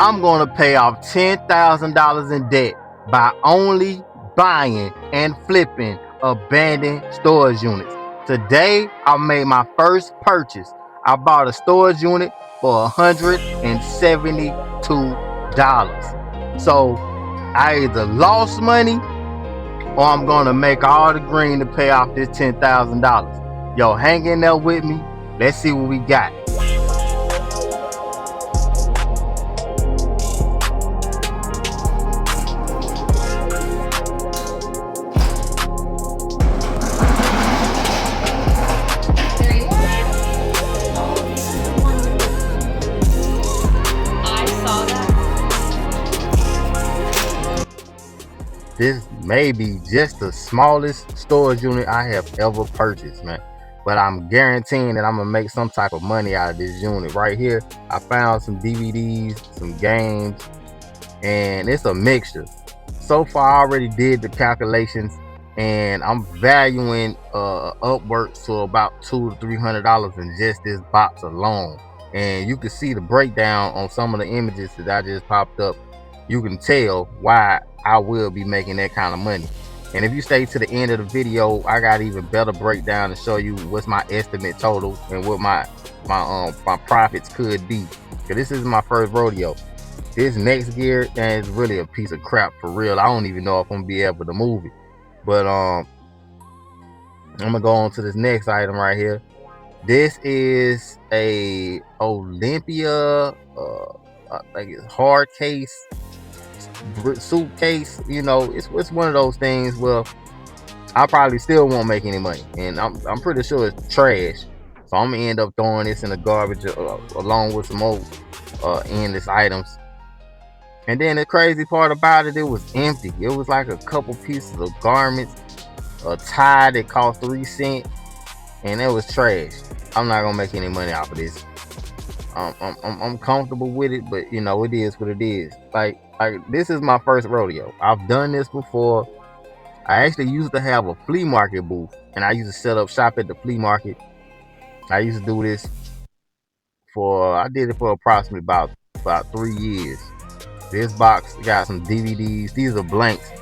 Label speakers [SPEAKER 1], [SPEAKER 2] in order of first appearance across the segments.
[SPEAKER 1] I'm going to pay off $10,000 in debt by only buying and flipping abandoned storage units. Today, I made my first purchase. I bought a storage unit for $172. So I either lost money or I'm going to make all the green to pay off this $10,000. Yo, hang in there with me. Let's see what we got.
[SPEAKER 2] There you are. I saw that.
[SPEAKER 1] This may be just the smallest storage unit I have ever purchased, man. But I'm guaranteeing that I'm gonna make some type of money out of this unit right here. I found some DVDs, some games, and it's a mixture. So far, I already did the calculations, and I'm valuing upwards to about $200 to $300 in just this box alone. And you can see the breakdown on some of the images that I just popped up. You can tell why I will be making that kind of money. And if you stay to the end of the video, I got even better breakdown to show you what's my estimate total and what my profits could be. Cause this is my first rodeo. This next gear is really a piece of crap for real. I don't even know if I'm gonna be able to move it. But I'm gonna go on to this next item right here. This is a Olympia I think it's hard case suitcase. You know, it's one of those things where I probably still won't make any money, and I'm pretty sure it's trash. So I'm gonna end up throwing this in the garbage along with some old endless items. And then the crazy part about it, it was empty. It was like a couple pieces of garments, a tie that cost 3 cents, and it was trash. I'm not gonna make any money off of this. I'm comfortable with it, but you know, it is what it is. Like this is my first rodeo. I've done this before. I actually used to have a flea market booth, and I used to set up shop at the flea market. I used to do this I did it for approximately about 3 years. This box got some DVDs. These are blanks.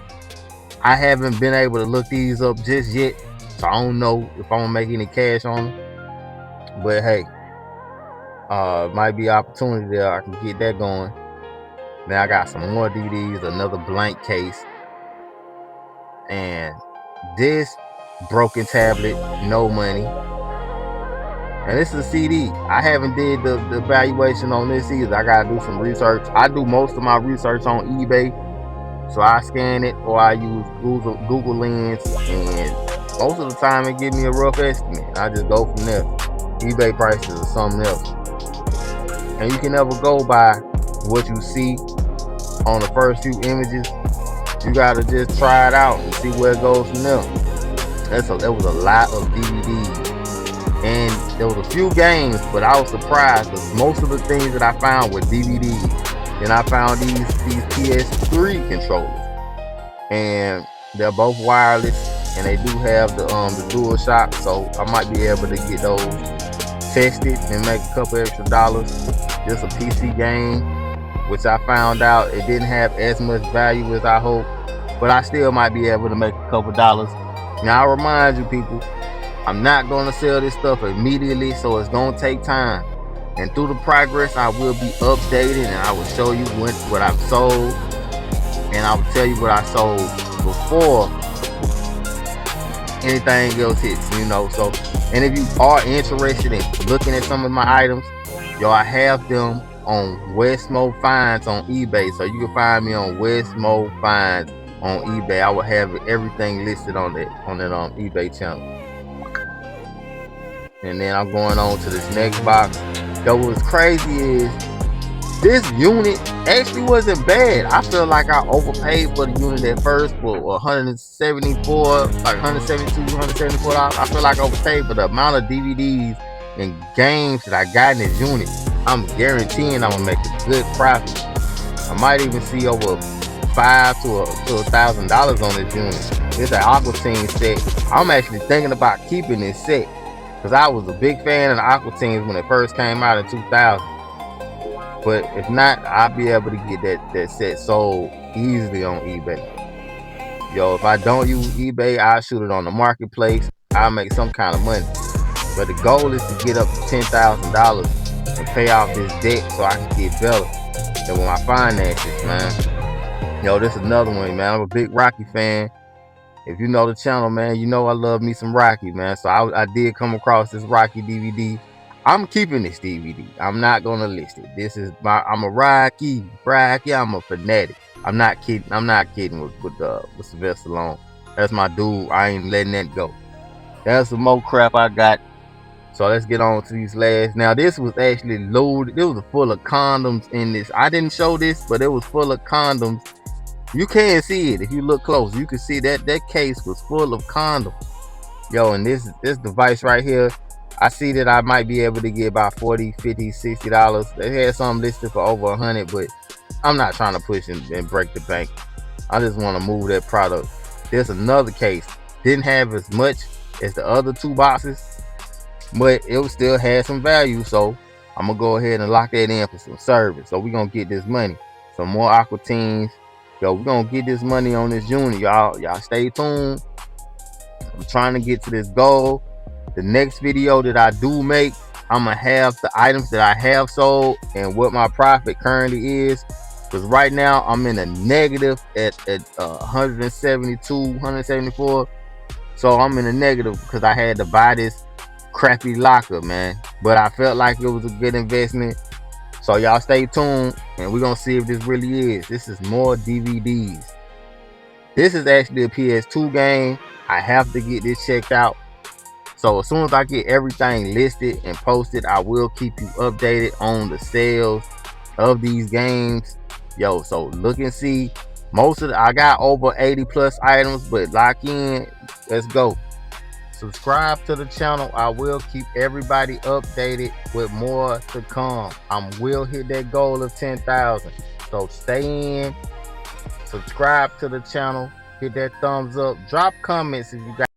[SPEAKER 1] I haven't been able to look these up just yet, so I don't know if I'm gonna make any cash on them. But hey, might be opportunity there. I can get that going. Now I got some more DVDs, another blank case, and this broken tablet, no money. And this is a CD. I haven't did the evaluation on this either. I gotta do some research. I do most of my research on eBay, so I scan it or I use Google Lens, and most of the time it gives me a rough estimate. I just go from there. eBay prices are something else, and you can never go by what you see on the first few images. You gotta just try it out and see where it goes from there. There was a lot of DVDs, and there was a few games, but I was surprised because most of the things that I found were DVDs. Then I found these PS3 controllers, and they're both wireless, and they do have the DualShock, so I might be able to get those tested and make a couple extra dollars. Just a PC game, which I found out it didn't have as much value as I hoped, but I still might be able to make a couple dollars. Now I remind you people, I'm not going to sell this stuff immediately, so it's going to take time. And through the progress, I will be updated, and I will show you what I've sold, and I will tell you what I sold before anything else hits, you know. So, and if you are interested in looking at some of my items, yo, I have them on Westmo Finds on eBay, so you can find me on Westmo Finds on eBay. I will have everything listed on that eBay channel. And then I'm going on to this next box. Yo, what's crazy is this unit actually wasn't bad. I feel like I overpaid for the unit at first for 174, like 172, 174 dollars. I feel like I overpaid for the amount of DVDs and games that I got in this unit. I'm guaranteeing I'm gonna make a good profit. I might even see over $500 to $1,000 on this unit. It's an Aqua Teen set. I'm actually thinking about keeping this set because I was a big fan of the Aqua Teens when it first came out in 2000. But if not, I'll be able to get that set sold easily on eBay. Yo, if I don't use eBay, I'll shoot it on the marketplace. I'll make some kind of money. But the goal is to get up to $10,000 and pay off this debt so I can get better than with my finances, man. Yo, this is another one, man. I'm a big Rocky fan. If you know the channel, man, you know I love me some Rocky, man. So I did come across this Rocky DVD. I'm keeping this DVD. I'm not gonna list it. I'm a Rocky. I'm a fanatic. I'm not kidding with Sylvester Stallone. That's my dude. I ain't letting that go. That's some more crap I got. So let's get on to these last. Now this was actually loaded. It was full of condoms in this. I didn't show this, but it was full of condoms. You can see it if you look close. You can see that case was full of condoms. Yo, and this device right here, I see that I might be able to get about $40, $50, $60. They had some listed for over 100, but I'm not trying to push and break the bank. I just want to move that product. There's another case. Didn't have as much as the other two boxes, but it still had some value. So I'm gonna go ahead and lock that in for some service. So we're gonna get this money. Some more Aqua Teens. Yo, we're gonna get this money on this unit. Y'all stay tuned. I'm trying to get to this goal. The next video that I do make, I'm gonna have the items that I have sold and what my profit currently is. Because right now I'm in a negative at 172, 174. So I'm in a negative because I had to buy this crappy locker, man. But I felt like it was a good investment. So y'all stay tuned and we're gonna see if this really is. This is more DVDs. This is actually a PS2 game. I have to get this checked out. So as soon as I get everything listed and posted, I will keep you updated on the sales of these games. Yo, so look and see. I got over 80 plus items, but lock in. Let's go. Subscribe to the channel. I will keep everybody updated with more to come. I will hit that goal of 10,000. So stay in. Subscribe to the channel. Hit that thumbs up. Drop comments if you got